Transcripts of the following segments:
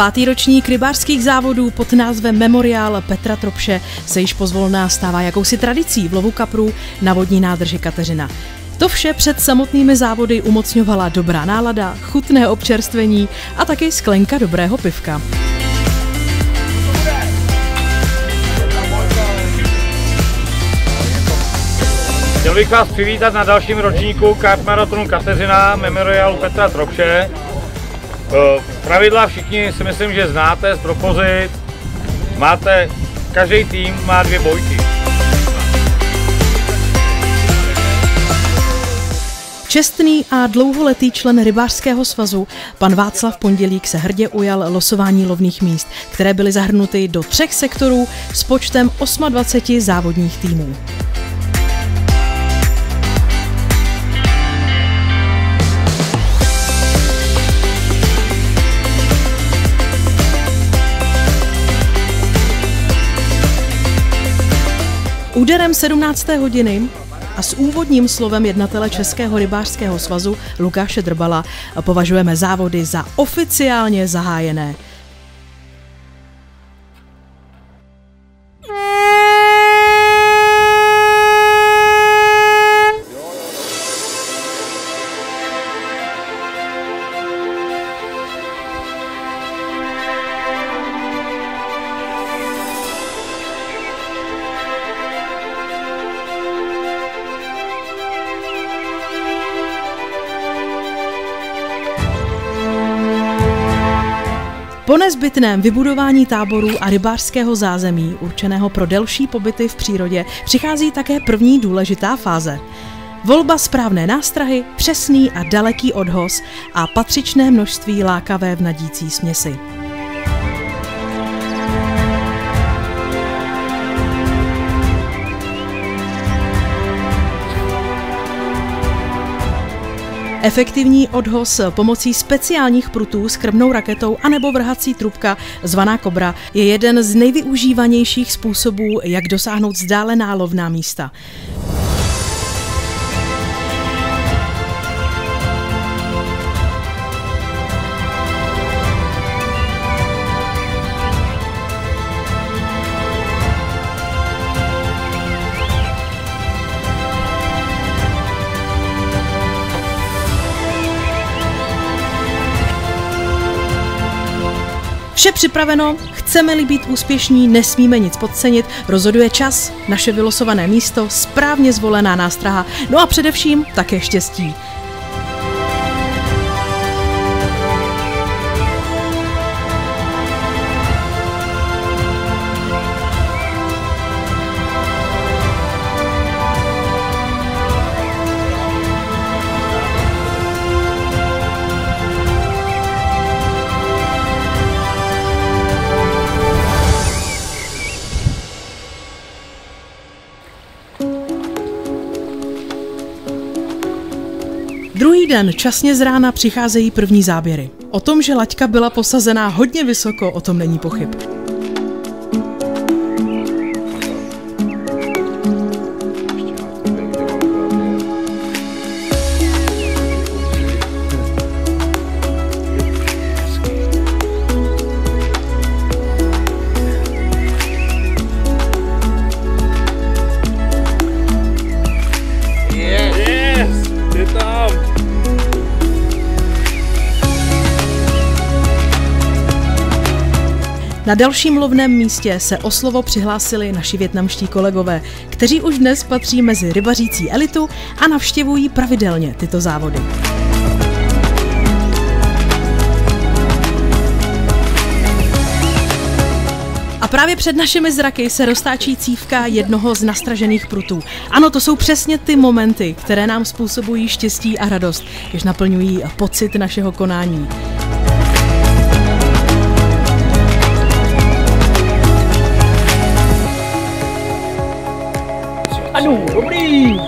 Pátý ročník rybářských závodů pod názvem Memoriál Petra Tropše se již pozvolna stává jakousi tradicí v lovu kaprů na vodní nádrži Kateřina. To vše před samotnými závody umocňovala dobrá nálada, chutné občerstvení a taky sklenka dobrého pivka. Chtěl bych vás přivítat na dalším ročníku Kart Maratonu Kateřina Memoriálu Petra Tropše. Pravidla všichni si myslím, že znáte z propozit. Každý tým má 2 bojky. Čestný a dlouholetý člen rybářského svazu, pan Václav Pondělík, se hrdě ujal losování lovných míst, které byly zahrnuty do 3 sektorů s počtem 28 závodních týmů. Úderem 17. hodiny a s úvodním slovem jednatele Českého rybářského svazu Lukáše Drbala považujeme závody za oficiálně zahájené. Po nezbytném vybudování táborů a rybářského zázemí, určeného pro delší pobyty v přírodě, přichází také první důležitá fáze. Volba správné nástrahy, přesný a daleký odhoz a patřičné množství lákavé vnadící směsi. Efektivní odhoz pomocí speciálních prutů s krmnou raketou anebo vrhací trubka zvaná Kobra je jeden z nejvyužívanějších způsobů, jak dosáhnout vzdálená lovná místa. Vše připraveno, chceme-li být úspěšní, nesmíme nic podcenit, rozhoduje čas, naše vylosované místo, správně zvolená nástraha, no a především také štěstí. Druhý den časně z rána přicházejí první záběry. O tom, že laťka byla posazená hodně vysoko, o tom není pochyb. Na dalším lovném místě se o slovo přihlásili naši vietnamští kolegové, kteří už dnes patří mezi rybařící elitu a navštěvují pravidelně tyto závody. A právě před našimi zraky se roztáčí cívka jednoho z nastražených prutů. Ano, to jsou přesně ty momenty, které nám způsobují štěstí a radost, jež naplňují pocit našeho konání. Ano, dobrý!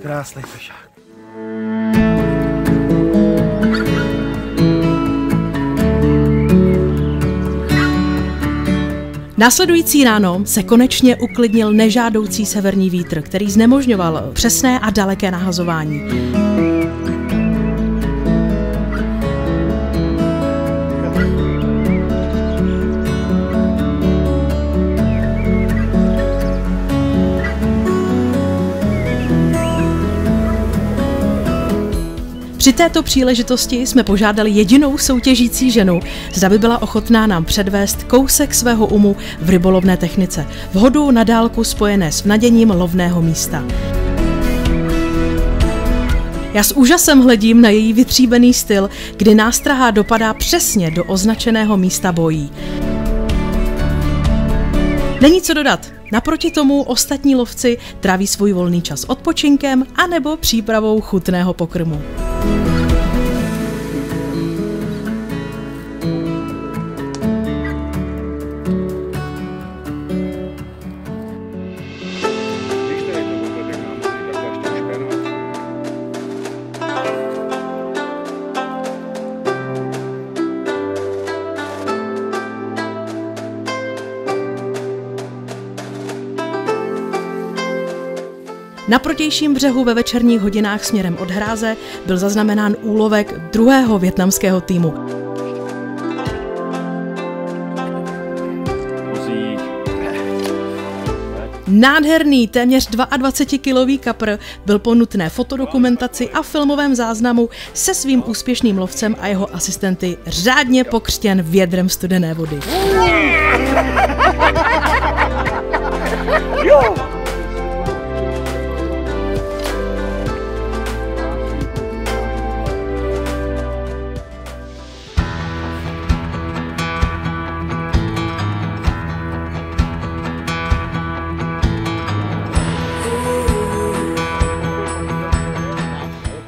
Krásný fešák. Následující ráno se konečně uklidnil nežádoucí severní vítr, který znemožňoval přesné a daleké nahazování. Při této příležitosti jsme požádali jedinou soutěžící ženu, zda by byla ochotná nám předvést kousek svého umu v rybolovné technice, v hodu na dálku spojené s vnaděním lovného místa. Já s úžasem hledím na její vytříbený styl, kdy nástraha dopadá přesně do označeného místa bojí. Není co dodat. Naproti tomu ostatní lovci tráví svůj volný čas odpočinkem anebo přípravou chutného pokrmu. Na protějším břehu ve večerních hodinách směrem od hráze byl zaznamenán úlovek druhého vietnamského týmu. Nádherný, téměř 22kilový kapr byl po nutné fotodokumentaci a filmovém záznamu se svým úspěšným lovcem a jeho asistenty řádně pokřtěn vědrem studené vody.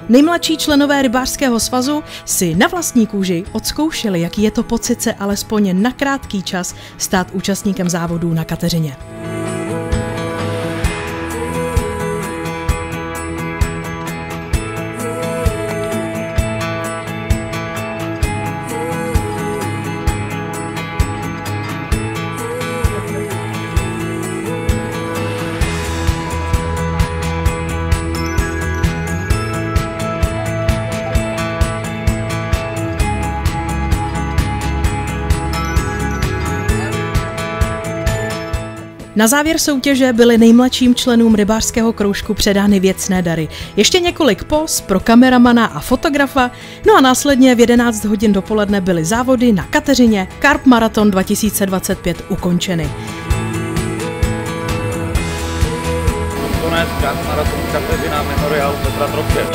Nejmladší členové rybářského svazu si na vlastní kůži odzkoušeli, jaký je to pocit se alespoň na krátký čas stát účastníkem závodů na Kateřině. Na závěr soutěže byly nejmladším členům rybářského kroužku předány věcné dary. Ještě několik póz pro kameramana a fotografa, no a následně v 11 hodin dopoledne byly závody na Kateřině Carp Marathon 2025 ukončeny. Konec Carp Marathon Kateřina Memoriálu Petra Tropše.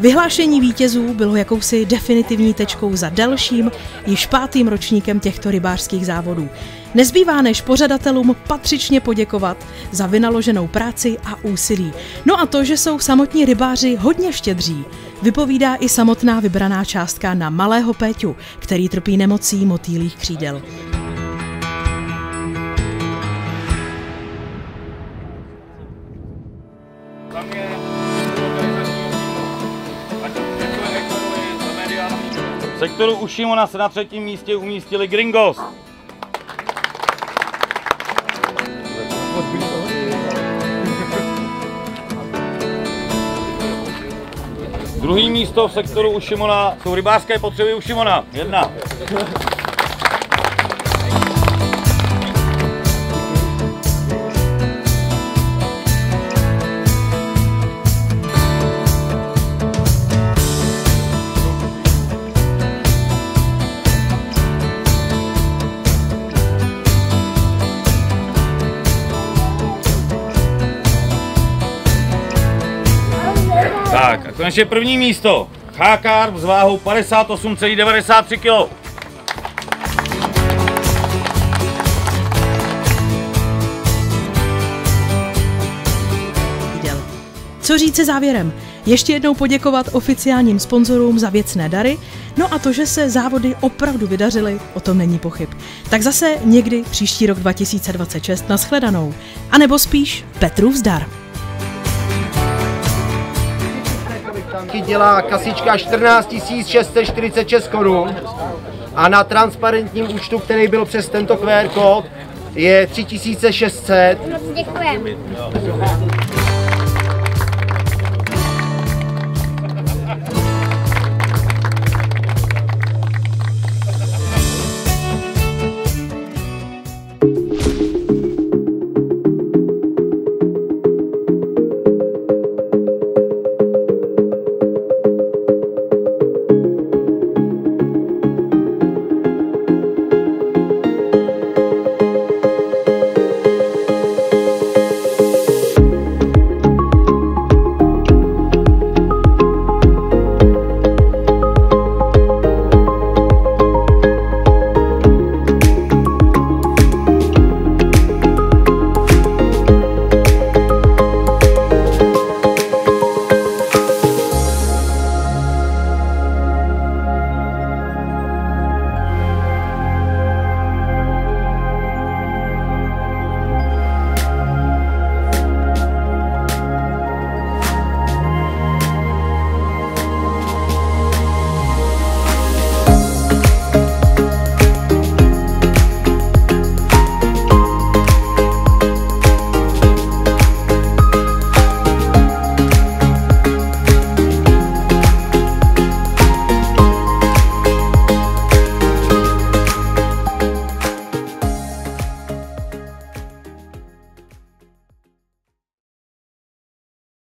Vyhlášení vítězů bylo jakousi definitivní tečkou za delším, již 5. ročníkem těchto rybářských závodů. Nezbývá než pořadatelům patřičně poděkovat za vynaloženou práci a úsilí. No a to, že jsou samotní rybáři hodně štědří, vypovídá i samotná vybraná částka na malého Péťu, který trpí nemocí motýlích křídel. V sektoru u Šimona se na 3. místě umístili Gringos. Druhý místo v sektoru u Šimona jsou rybářské potřeby u Šimona. 1. Tak a konečně první místo. H-Carb s váhou 58,93 kg. Co říct se závěrem? Ještě jednou poděkovat oficiálním sponzorům za věcné dary, no a to, že se závody opravdu vydařily, o tom není pochyb. Tak zase někdy příští rok 2026 nashledanou. A nebo spíš Petrův zdar. Dělá kasička 14 646 korun a na transparentním účtu, který byl přes tento QR kód, je 3600. Děkujeme.